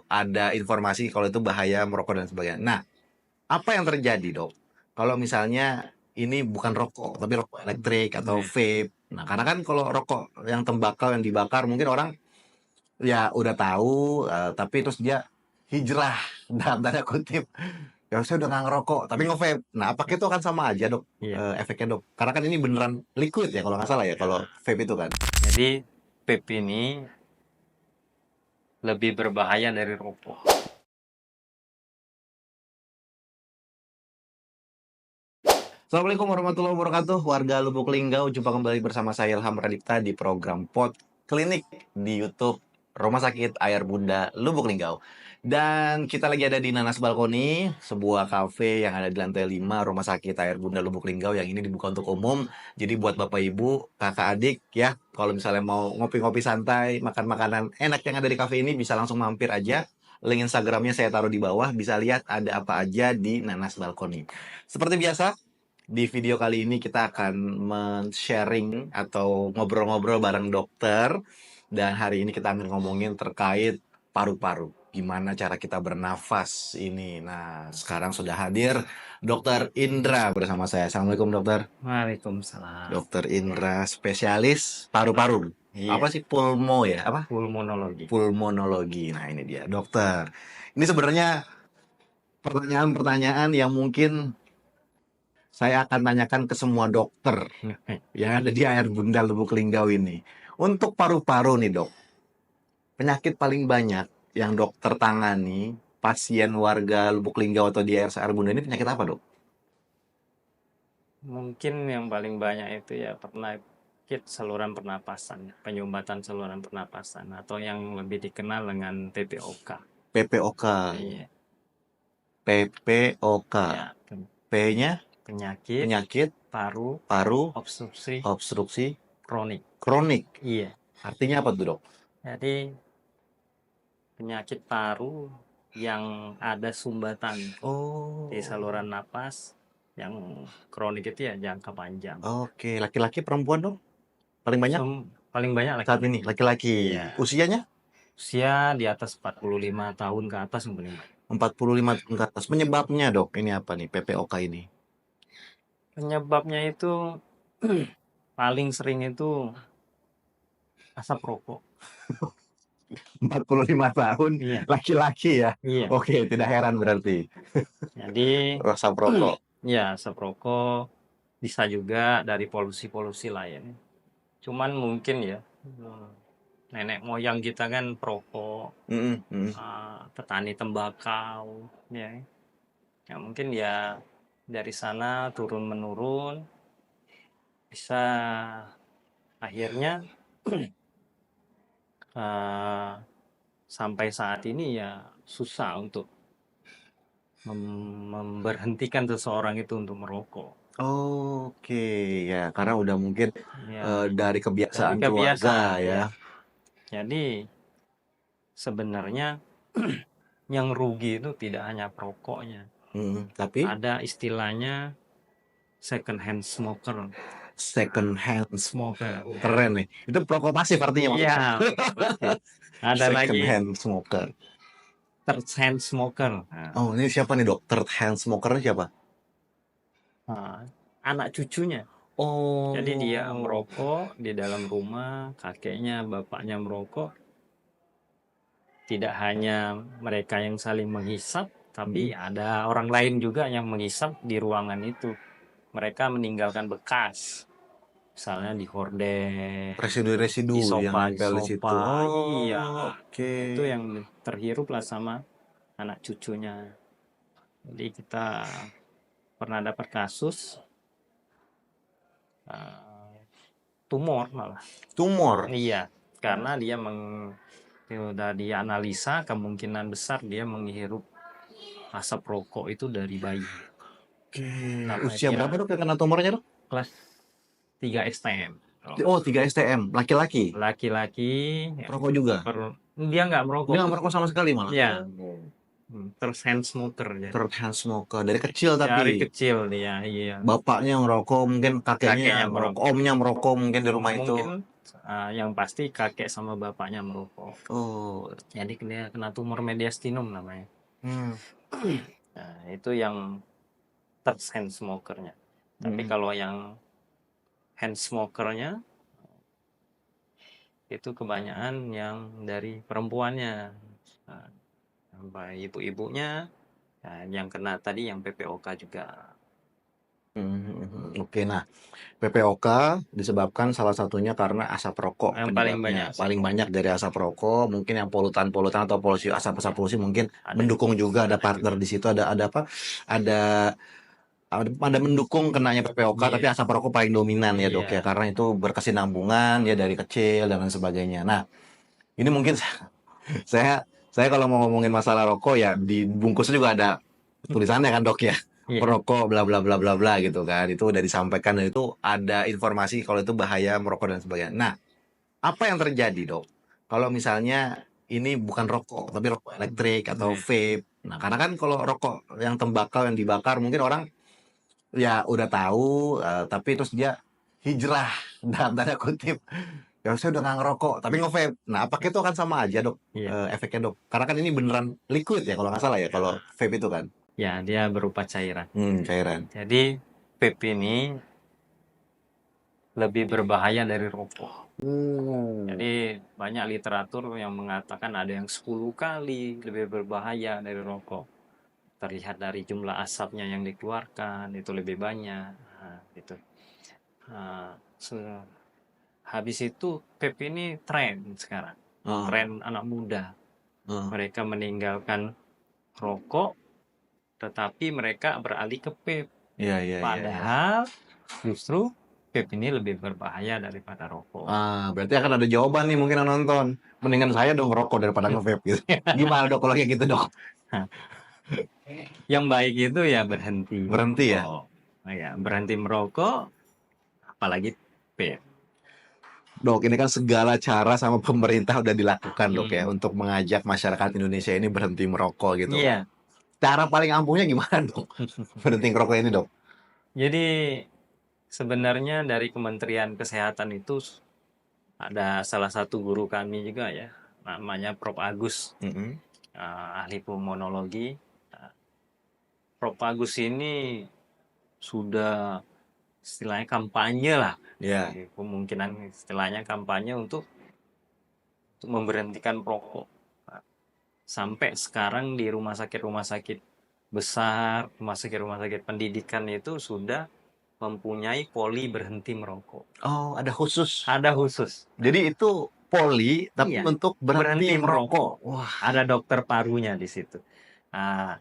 itu ada informasi kalau itu bahaya merokok dan sebagainya. Nah, apa yang terjadi, Dok? Kalau misalnya ini bukan rokok, tapi rokok elektrik atau vape. Nah, karena kan kalau rokok yang tembakau yang dibakar mungkin orang ya udah tahu, tapi terus dia hijrah dalam tanda kutip. Ya saya udah nggak ngerokok, tapi nge-vape. Nah, apakah itu akan sama aja, Dok? Iya. Efeknya, Dok? Karena kan ini beneran liquid ya kalau nggak salah ya, kalau vape itu kan. Jadi vape ini lebih berbahaya dari rokok. Assalamualaikum warahmatullahi wabarakatuh, warga Lubuk Linggau. Jumpa kembali bersama saya Ilham Radipta di program Pod Klinik di YouTube Rumah Sakit Air Bunda Lubuk Linggau. Dan kita lagi ada di Nanas Balkoni, sebuah kafe yang ada di lantai 5 Rumah Sakit Air Bunda Lubuk Linggau yang ini dibuka untuk umum. Jadi buat Bapak Ibu, kakak adik ya, kalau misalnya mau ngopi-ngopi santai, makan makanan enak yang ada di kafe ini bisa langsung mampir aja. Link Instagramnya saya taruh di bawah, bisa lihat ada apa aja di Nanas Balkoni. Seperti biasa, di video kali ini kita akan men-sharing atau ngobrol-ngobrol bareng dokter. Dan hari ini kita akan ngomongin terkait paru-paru. Gimana cara kita bernafas ini. Nah, sekarang sudah hadir Dokter Indra bersama saya. Assalamualaikum, dokter. Waalaikumsalam. Dokter Indra, spesialis paru-paru. Iya. Apa sih pulmo ya? Apa? Pulmonologi. Pulmonologi. Nah, ini dia, dokter. Ini sebenarnya pertanyaan-pertanyaan yang mungkin saya akan tanyakan ke semua dokter yang ada di Air Bunda Lubuk Linggau ini. Untuk paru-paru nih, Dok. Penyakit paling banyak yang dokter tangani pasien warga Lubuk Linggau atau di Air Bunda ini penyakit apa, Dok? Mungkin yang paling banyak itu ya penyakit saluran pernapasan, penyumbatan saluran pernapasan, atau yang lebih dikenal dengan PPOK. PPOK. Iya. PPOK. Ya, P-nya penyakit paru obstruksi kronik. kronik. Iya. Artinya apa tuh, Dok? Jadi penyakit paru yang ada sumbatan di saluran napas yang kronik itu ya jangka panjang. Oke, laki-laki perempuan, Dok? Paling banyak? Paling banyak laki-laki. Saat ini laki-laki. Iya. Usianya? Usia di atas 45 tahun ke atas yang paling banyak. 45 tahun ke atas. Penyebabnya, Dok, ini apa nih PPOK ini? Penyebabnya itu paling sering itu asap rokok. 45 tahun, Iya. laki-laki ya? Iya. Oke, tidak heran berarti. Jadi Asap rokok. ya asap rokok bisa juga dari polusi-polusi lain. Cuman mungkin ya nenek moyang kita kan perokok, petani tembakau, ya mungkin ya dari sana turun menurun bisa akhirnya sampai saat ini ya susah untuk memberhentikan seseorang itu untuk merokok. Oke, ya karena udah mungkin Ya, dari kebiasaan keluarga ya. Jadi sebenarnya yang rugi itu tidak hanya perokoknya, tapi ada istilahnya second hand smoker. Second hand smoker, keren nih. Itu perokok pasif artinya. Iya. Ada second lagi hand smoker. third hand smoker. Oh, ini siapa nih, Dok? Third hand smoker siapa? Anak cucunya. Oh. Jadi dia merokok di dalam rumah, kakeknya, bapaknya merokok. Tidak hanya mereka yang saling menghisap, tapi ada orang lain juga yang menghisap di ruangan itu. Mereka meninggalkan bekas. Misalnya di horden, Residu-residu di sofa, yang nempel di situ. Iya. Oke. Itu yang terhirup lah sama anak cucunya. Jadi kita pernah dapat kasus tumor malah. Tumor? Iya, karena dia sudah dianalisa kemungkinan besar dia menghirup asap rokok itu dari bayi. Oke. Usia berapa, Dok, yang kena tumornya, Dok? Kelas 3 STM. Oh, 3 STM. Laki-laki? Laki-laki. Perokok juga? Dia nggak merokok. Dia nggak merokok sama sekali malah? Iya. Third hand smoker. Third hand smoker. Dari kecil tapi? Dari kecil dia, iya. Bapaknya merokok, mungkin kakeknya merokok, omnya merokok mungkin di rumah itu. Yang pasti kakek sama bapaknya merokok. Oh. Jadi dia kena tumor mediastinum namanya. Hmm. Nah, itu yang third hand smokernya. Tapi Hmm. kalau yang hand smokernya itu kebanyakan yang dari perempuannya. Nah, sampai ibu-ibunya, nah, yang kena tadi yang PPOK juga. Oke, nah PPOK disebabkan salah satunya karena asap rokok Yang paling banyak penyebabnya. sih. Paling banyak dari asap rokok, mungkin yang polutan-polutan atau polusi asap-asap Ya, polusi mungkin ada mendukung juga, ada partner di situ, ada apa? Ada ada mendukung kenanya PPOK, tapi Iya, asap rokok paling dominan ya dok ya, iya, karena itu berkesinambungan ya dari kecil dan lain sebagainya. Nah, ini mungkin saya saya kalau mau ngomongin masalah rokok ya di bungkusnya juga ada tulisannya kan dok ya, iya. perokok bla bla bla bla bla gitu kan, itu udah disampaikan dan itu ada informasi kalau itu bahaya merokok dan sebagainya. Nah, apa yang terjadi dok kalau misalnya ini bukan rokok tapi rokok elektrik atau Iya. vape? Nah, karena kan kalau rokok yang tembakau yang dibakar mungkin orang ya udah tahu, tapi terus dia hijrah dalam tanda kutip. Ya saya udah nggak ngerokok, tapi nge-vape. Nah, apakah itu akan sama aja dok, Iya. efeknya dok? Karena kan ini beneran liquid ya kalau nggak salah ya, kalau vape itu kan. Ya, dia berupa cairan. Cairan. Jadi vape ini lebih berbahaya dari rokok. Hmm. Jadi banyak literatur yang mengatakan ada yang 10 kali lebih berbahaya dari rokok. Terlihat dari jumlah asapnya yang dikeluarkan itu lebih banyak. Nah, gitu. Nah, habis itu vape ini tren sekarang. Oh, Tren anak muda. oh. Mereka meninggalkan rokok, tetapi mereka beralih ke vape. Iya, iya, iya, iya. Padahal justru vape ini lebih berbahaya daripada rokok. Berarti akan ada jawaban nih mungkin yang nonton. Mendingan saya dong ngerokok daripada nge-vape gitu. Gimana dok kalau kayak gitu dok? Nah, yang baik itu ya berhenti Berhenti ya? merokok. Nah, ya, berhenti merokok, apalagi vape. Dok, ini kan segala cara sama pemerintah udah dilakukan dok ya Hmm. untuk mengajak masyarakat Indonesia ini berhenti merokok gitu. Iya. Cara paling ampuhnya gimana dok? Berhenti ngerokok ini dok? Jadi sebenarnya dari Kementerian Kesehatan itu ada salah satu guru kami juga ya, namanya Prof. Agus, Mm-mm. ahli pulmonologi. Nah, Prof. Agus ini sudah istilahnya kampanye lah. Ya. Jadi, kemungkinan istilahnya kampanye untuk memberhentikan perokok. Nah, sampai sekarang di rumah sakit besar, rumah sakit pendidikan itu sudah mempunyai poli berhenti merokok. Oh, ada khusus. Ada khusus. Nah, Jadi itu poli, tapi iya, untuk berhenti berhenti merokok. merokok. Wah, Ada dokter parunya di situ. Nah,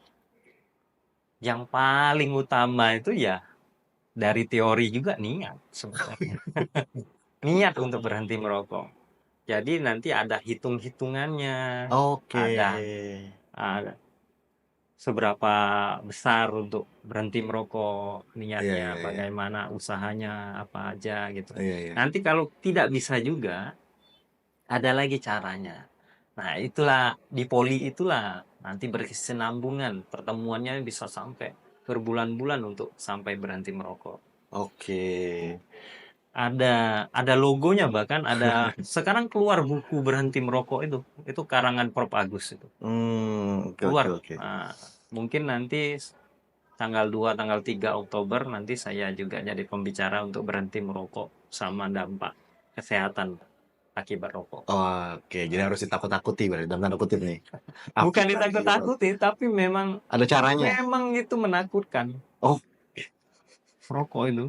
yang paling utama itu ya dari teori juga niat sebenarnya. Niat untuk berhenti merokok. Jadi nanti ada hitung-hitungannya, oke. ada seberapa besar untuk berhenti merokok, Iya, niatnya, iya, iya. bagaimana usahanya, apa aja gitu. Iya, iya. Nanti kalau tidak bisa juga, ada lagi caranya. Nah, itulah di poli itulah nanti berkesinambungan, pertemuannya bisa sampai berbulan-bulan untuk sampai berhenti merokok. Oke. Ada logonya, bahkan ada sekarang keluar buku berhenti merokok itu karangan Prof. Agus itu Oke, oke, keluar. oke. Nah, mungkin nanti tanggal 2 tanggal 3 Oktober nanti saya juga jadi pembicara untuk berhenti merokok sama dampak kesehatan akibat rokok. Oke, jadi harus ditakut-takuti berarti dalam tanda kutip nih. Bukan Apa gitu? ditakut-takuti, tapi memang Ada caranya. memang itu menakutkan. Oh, Rokok itu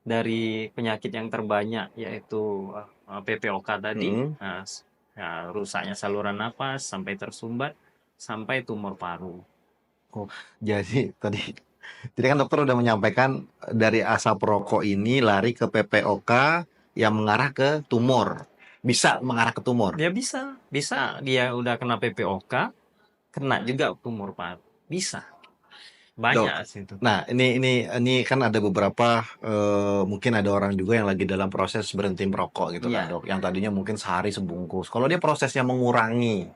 dari penyakit yang terbanyak yaitu PPOK tadi, mm-mm. nah, rusaknya saluran napas sampai tersumbat sampai tumor paru. Oh, jadi tadi kan dokter udah menyampaikan dari asap rokok ini lari ke PPOK yang mengarah ke tumor. Bisa mengarah ke tumor. Dia bisa dia udah kena PPOK, kena juga tumor paru. Bisa. Dok. Banyak sih itu. Nah, ini kan ada beberapa mungkin ada orang juga yang lagi dalam proses berhenti merokok gitu kan, Iya. Dok. Yang tadinya mungkin sehari sebungkus. Kalau dia prosesnya mengurangi,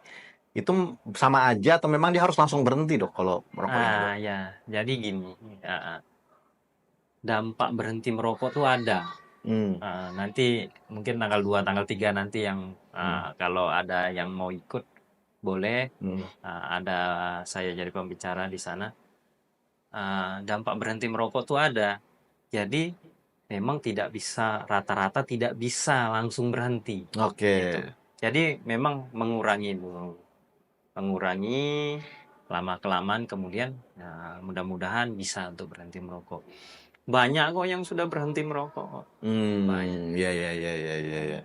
itu sama aja atau memang dia harus langsung berhenti, Dok, kalau merokoknya, Dok? Ya, jadi gini, dampak berhenti merokok tuh ada. Nanti mungkin tanggal 2, tanggal 3 nanti yang kalau ada yang mau ikut boleh. Ada saya jadi pembicara di sana. Dampak berhenti merokok tuh ada. Jadi memang tidak bisa, rata-rata tidak bisa langsung berhenti. Oke. Gitu. Jadi memang mengurangi dulu. Mengurangi lama-kelamaan, kemudian mudah-mudahan bisa untuk berhenti merokok. Banyak kok yang sudah berhenti merokok. Banyak. Ya.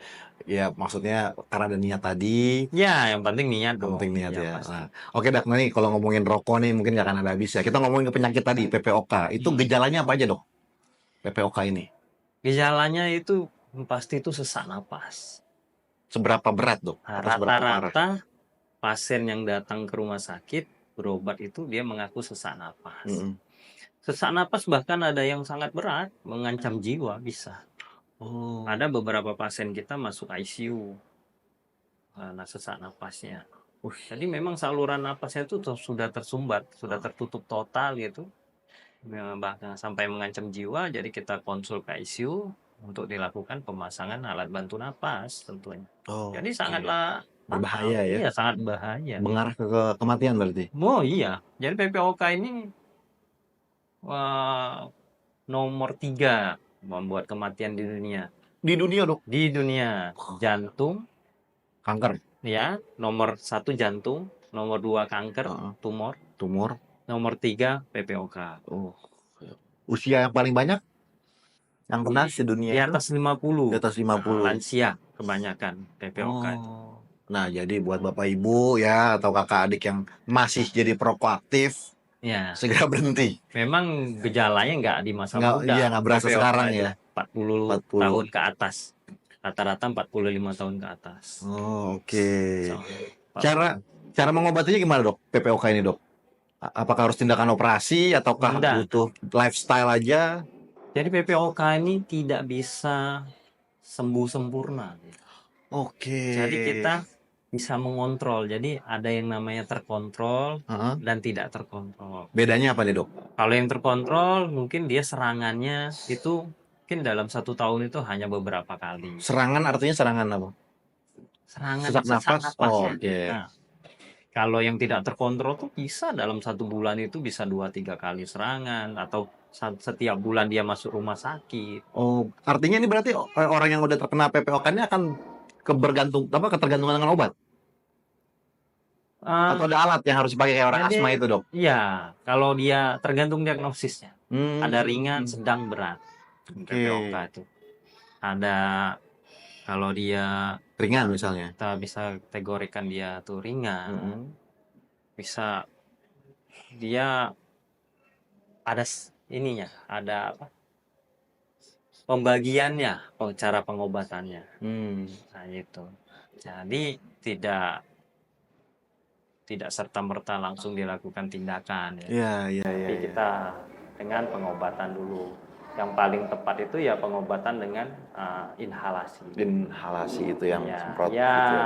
Ya, maksudnya karena ada niat tadi. Ya, yang penting niat Yang dong. penting niat Ya, ya. pasti. Nah, oke Dak, nih kalau ngomongin rokok nih mungkin nggak akan ada habis ya. Kita ngomongin ke penyakit tadi, PPOK. Itu gejalanya apa aja dok? PPOK ini. Gejalanya itu pasti itu sesak napas. Seberapa berat dok? Atau seberapa parah? Rata-rata pasien yang datang ke rumah sakit berobat itu dia mengaku sesak napas. Sesak napas bahkan ada yang sangat berat, mengancam jiwa bisa. Ada beberapa pasien kita masuk ICU karena sesak napasnya. Jadi memang saluran napasnya itu sudah tersumbat, sudah tertutup total gitu. Bahkan sampai mengancam jiwa, jadi kita konsul ke ICU untuk dilakukan pemasangan alat bantu napas tentunya. Jadi sangatlah berbahaya ya. Iya, sangat bahaya. Mengarah ke kematian berarti. Oh iya, jadi PPOK ini nomor 3 membuat kematian di dunia. Di dunia dok? Di dunia, jantung, Kanker. ya, nomor 1 jantung, nomor 2 kanker, tumor, nomor 3 PPOK. Usia yang paling banyak yang kena di dunia di atas 50. Di atas 50. Lansia kebanyakan PPOK itu. Nah, jadi buat Bapak Ibu ya atau kakak adik yang masih jadi perokok aktif, Ya, segera berhenti. memang gejalanya nggak di masa muda. Iya, nggak berasa PPOK sekarang itu ya. 40 tahun ke atas. Rata-rata 45 tahun ke atas. Oke. Cara mengobatinya gimana dok? PPOK ini dok? Apakah harus tindakan operasi ataukah butuh lifestyle aja? Jadi PPOK ini tidak bisa sembuh sempurna. Oke. Jadi kita bisa mengontrol. Jadi ada yang namanya terkontrol dan tidak terkontrol. Bedanya apa nih dok? Kalau yang terkontrol mungkin dia serangannya itu mungkin dalam 1 tahun itu hanya beberapa kali. Serangan artinya serangan apa? Serangan sesak napas. Oke. Nah, kalau yang tidak terkontrol tuh bisa dalam 1 bulan itu bisa 2-3 kali serangan atau setiap bulan dia masuk rumah sakit. Artinya ini berarti orang yang udah terkena PPOK ini akan ketergantungan dengan obat? Atau ada alat yang harus dipakai kayak orang asma itu dok? Iya, kalau dia tergantung diagnosisnya. Ada ringan, sedang, berat. PPOK itu. Ada kalau dia ringan misalnya, kita bisa kategorikan dia tuh ringan. Bisa dia ada ininya, ada apa? Pembagiannya, cara pengobatannya. Nah itu. Jadi tidak serta-merta langsung dilakukan tindakan ya. Tapi kita dengan pengobatan dulu. Yang paling tepat itu ya pengobatan dengan inhalasi. Inhalasi itu yang semprot. Ya, gitu.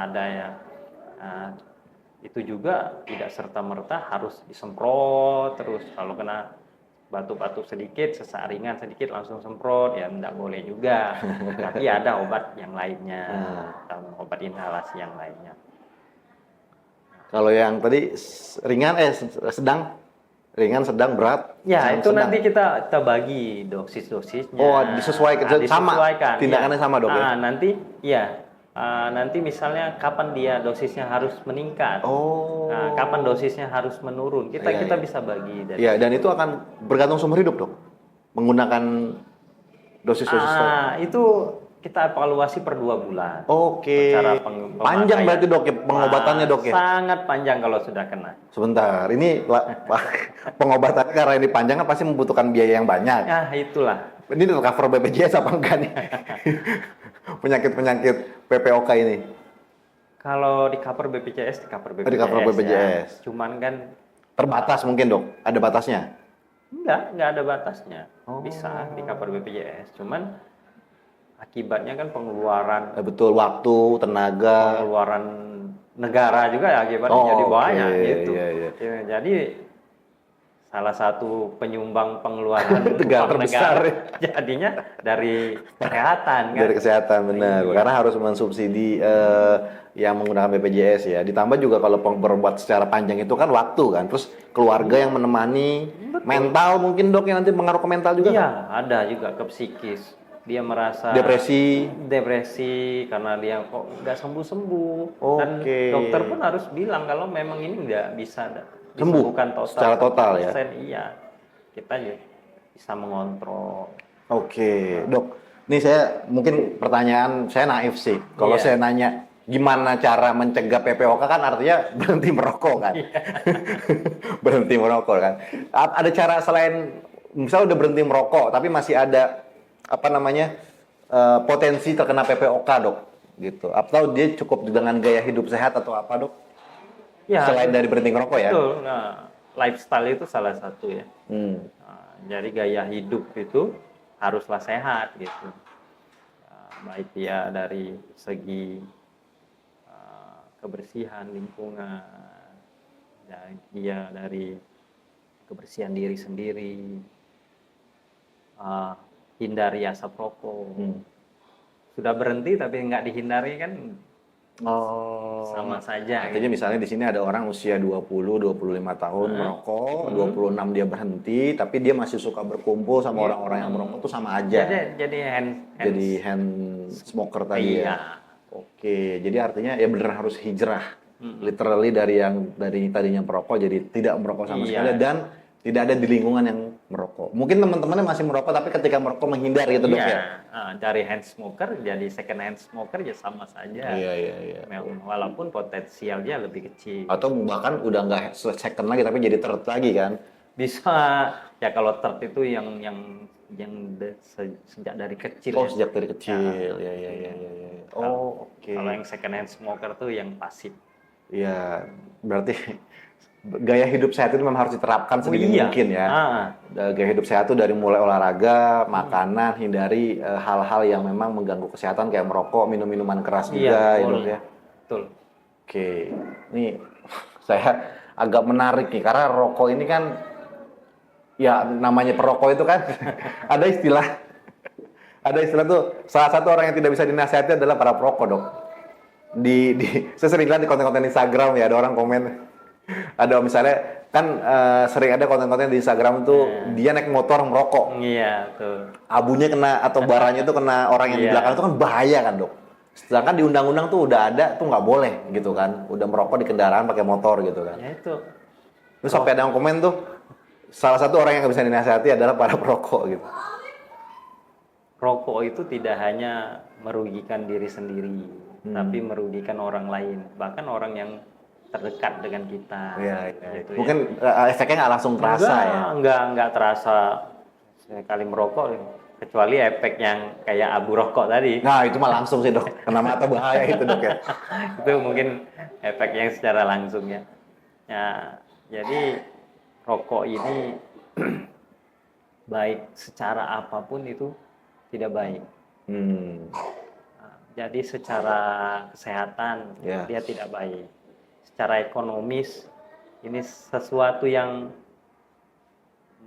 Ada ya. Itu juga tidak serta-merta harus disemprot terus. Kalau kena batuk-batuk sedikit, sesak ringan sedikit langsung semprot, ya tidak boleh juga. Tapi ada obat yang lainnya, obat inhalasi yang lainnya. Kalau yang tadi ringan, sedang, ringan, sedang, berat. Ya itu sedang. Nanti kita bagi dosis-dosisnya. Disesuaikan. Tindakannya sama dok ya? Nanti ya. Nanti misalnya kapan dia dosisnya harus meningkat, kapan dosisnya harus menurun, kita bisa bagi. Iya, dan itu akan bergantung seumur hidup dok, menggunakan dosis-dosis. Itu kita evaluasi per 2 bulan. Oke. Panjang berarti dok ya pengobatannya dok ya? Sangat panjang kalau sudah kena. Sebentar, ini pengobatannya karena ini panjang kan pasti membutuhkan biaya yang banyak. Itulah. Ini cover BPJS apa enggak nih? Penyakit-penyakit PPOK ini? Kalau di cover BPJS, di cover BPJS. Ya. Cuman kan terbatas mungkin dok? Ada batasnya? Enggak ada batasnya. Bisa di cover BPJS. Cuman akibatnya kan pengeluaran. Betul, waktu, tenaga. Pengeluaran negara juga ya akibatnya jadi banyak gitu. Iya. Jadi salah satu penyumbang pengeluaran Negara uang terbesar, negara jadinya dari kesehatan kan. dari kesehatan, benar. Iya. Karena harus mensubsidi yang menggunakan BPJS ya. Ditambah juga kalau berobat secara panjang itu kan waktu kan. Terus keluarga yang menemani, Betul. mental mungkin dok yang nanti mengaruh ke mental juga. Iya, ada juga ke psikis. Dia merasa Depresi. karena dia kok nggak sembuh-sembuh. Dan Oke. dokter pun harus bilang kalau memang ini nggak bisa Sembuh disembuhkan total, secara total ya? 100%. Iya, kita ya bisa mengontrol. Oke, dok. Nih saya mungkin pertanyaan saya naif sih. Kalau Iya. saya nanya gimana cara mencegah PPOK kan artinya berhenti merokok kan? Berhenti merokok kan? Ada cara selain misalnya udah berhenti merokok tapi masih ada apa namanya potensi terkena PPOK dok? Gitu. Atau dia cukup dengan gaya hidup sehat atau apa dok? Ya, Selain dari berhenti merokok ya? betul. Nah, lifestyle itu salah satu ya. Hmm. Nah, jadi gaya hidup itu haruslah sehat gitu. Baik dia dari segi kebersihan lingkungan, dan dia dari kebersihan diri sendiri, hindari asap rokok. Sudah berhenti tapi nggak dihindari kan Oh. sama saja. Artinya misalnya di sini ada orang usia 20-25 tahun merokok, 26 dia berhenti, tapi dia masih suka berkumpul sama orang-orang yang merokok tuh sama aja. Jadi hand smoker tadi iya. ya. Oke, jadi artinya ya beneran harus hijrah. Literally dari tadinya perokok jadi tidak merokok sama Iya. sekali dan tidak ada di lingkungan yang merokok. Mungkin teman-temannya masih merokok tapi ketika merokok menghindar gitu dok ya. Iya. Dari hand smoker jadi second hand smoker ya sama saja. Iya. Walaupun potensialnya lebih kecil. Atau bahkan udah nggak second lagi tapi jadi third lagi kan. Bisa ya kalau third itu yang sejak dari kecil. Oh, ya. sejak dari kecil. Ya. Oh, oke. Kalau yang second hand smoker tuh yang pasif. Iya, berarti gaya hidup sehat itu memang harus diterapkan sedini mungkin ya. Gaya hidup sehat itu dari mulai olahraga, makanan, hindari hal-hal yang memang mengganggu kesehatan kayak merokok, minum minuman keras juga, ya dok ya. Betul. Oke, nih saya agak menarik nih karena rokok ini kan, ya namanya perokok itu kan ada istilah tuh salah satu orang yang tidak bisa dinasihati adalah para perokok dok. Saya sering lihat di konten-konten Instagram ya ada orang komen, ada misalnya kan sering ada konten-konten di Instagram itu dia naik motor merokok. Iya tuh. Abunya kena atau baranya itu kena orang yang di belakang itu kan bahaya kan dok. Sedangkan di undang-undang tuh udah ada tuh nggak boleh gitu kan, udah merokok di kendaraan pakai motor gitu kan. Ya itu. Terus sampai ada yang komen tuh salah satu orang yang nggak bisa dinasihati adalah para perokok gitu. Rokok itu tidak hanya merugikan diri sendiri, tapi merugikan orang lain, bahkan orang yang terdekat dengan kita. Iya. Gitu Mungkin efeknya nggak langsung terasa ya. Enggak terasa sekali merokok, kecuali efek yang kayak abu rokok tadi. Nah itu mah langsung sih dok, kena mata bahaya itu dok ya. Itu mungkin efek yang secara langsung ya. Ya, jadi rokok ini baik secara apapun itu tidak baik. Nah, jadi secara kesehatan dia tidak baik. Secara ekonomis ini sesuatu yang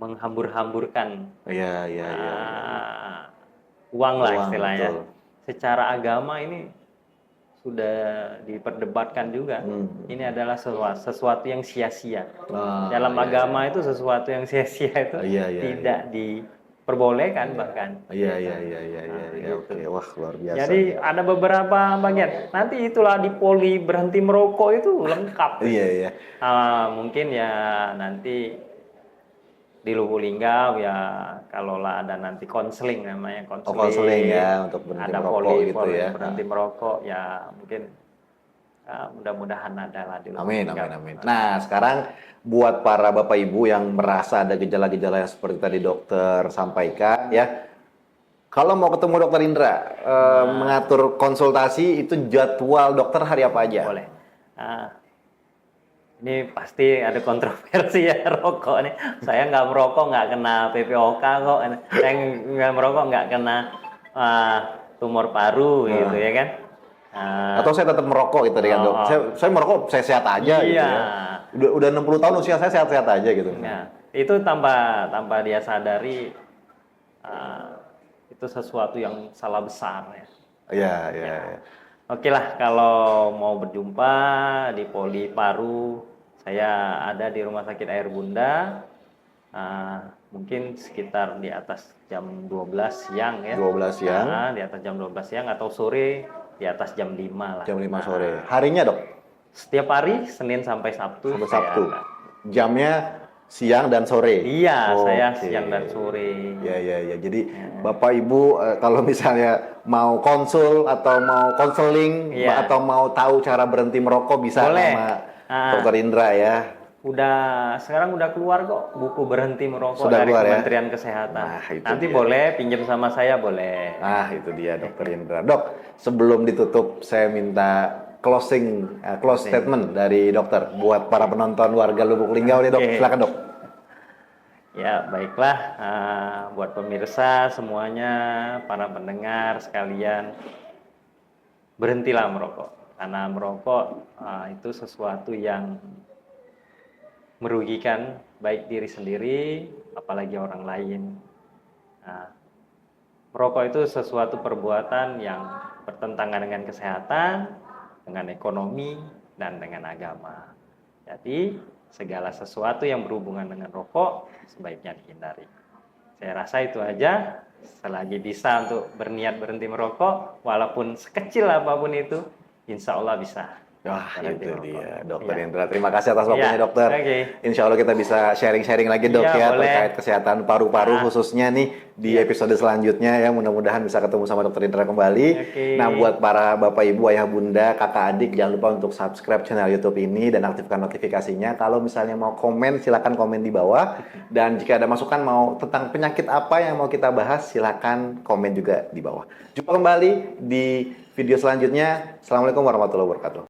menghambur-hamburkan. Uang lah istilahnya. Betul. Secara agama ini sudah diperdebatkan juga. Ini adalah sesuatu yang sia-sia. Dalam agama itu sesuatu yang sia-sia itu tidak diperbolehkan bahkan. Oke, wah luar biasa. Jadi ada beberapa bagian. Nanti itulah di poli berhenti merokok itu lengkap. Iya. Mungkin ya nanti di Lubuk Linggau ya kalau lah ada nanti konseling namanya konseling ya untuk berhenti ada merokok poli gitu ya. berhenti merokok ya mungkin mudah-mudahan ada lah di Lubuk Linggau. Amin. Nah sekarang buat para bapak ibu yang merasa ada gejala-gejala yang seperti tadi dokter sampaikan ya, kalau mau ketemu dokter Indra mengatur konsultasi itu jadwal dokter hari apa aja? Boleh. Ini pasti ada kontroversi ya rokok nih. Saya nggak merokok nggak kena PPOK kok. Saya nggak merokok nggak kena tumor paru gitu ya kan. Atau saya tetap merokok gitu kan dok. Saya merokok saya sehat aja gitu ya. Udah 60 tahun usia saya sehat-sehat aja gitu. Nah, Itu tanpa dia sadari, itu sesuatu yang salah besar ya. Iya, iya, Ya. iya. Oke lah, kalau mau berjumpa di Poli Paru, saya ada di Rumah Sakit Air Bunda. Mungkin sekitar di atas jam 12 siang ya. 12 siang. Di atas jam 12 siang atau sore di atas jam 5 lah. Jam 5 sore. Harinya, Dok? Setiap hari Senin sampai Sabtu. Sampai saya Sabtu. ada. Jamnya siang dan sore. Iya, saya Oke. siang dan sore. Ya, ya, ya. Jadi Bapak Ibu kalau misalnya mau konsul atau mau konseling Iya. atau mau tahu cara berhenti merokok bisa Boleh. sama Dr. Indra ya. Sekarang udah keluar kok buku berhenti merokok Sudah dari keluar ya? Kementerian Kesehatan. Nah, itu Nanti dia. boleh pinjam sama saya, boleh. Nah, itu dia Dr. Indra. Dok, sebelum ditutup saya minta close statement dari dokter buat para penonton warga Lubuk Linggau nih, Dok. Oke. Silakan, Dok. Ya, baiklah, buat pemirsa semuanya, para pendengar sekalian, berhentilah merokok. Karena merokok itu sesuatu yang merugikan baik diri sendiri, apalagi orang lain. Nah, merokok itu sesuatu perbuatan yang bertentangan dengan kesehatan, dengan ekonomi, dan dengan agama. Jadi, segala sesuatu yang berhubungan dengan rokok sebaiknya dihindari. Saya rasa itu aja. Selagi bisa untuk berniat berhenti merokok, walaupun sekecil apapun itu, insya Allah bisa. Wah, Berhenti itu merokok. dia, Dokter Iya. Indra. Terima kasih atas waktunya, Iya, Dokter. oke. Insya Allah kita bisa sharing-sharing lagi, Dok, Iya, ya, boleh. terkait kesehatan paru-paru Nah. khususnya nih di Iya. episode selanjutnya ya. Mudah-mudahan bisa ketemu sama Dokter Indra kembali. Oke. Nah, buat para Bapak, Ibu, Ayah, Bunda, Kakak, Adik, jangan lupa untuk subscribe channel YouTube ini dan aktifkan notifikasinya. Kalau misalnya mau komen, silakan komen di bawah. Dan jika ada masukan mau tentang penyakit apa yang mau kita bahas, silakan komen juga di bawah. Jumpa kembali di video selanjutnya. Assalamualaikum warahmatullahi wabarakatuh.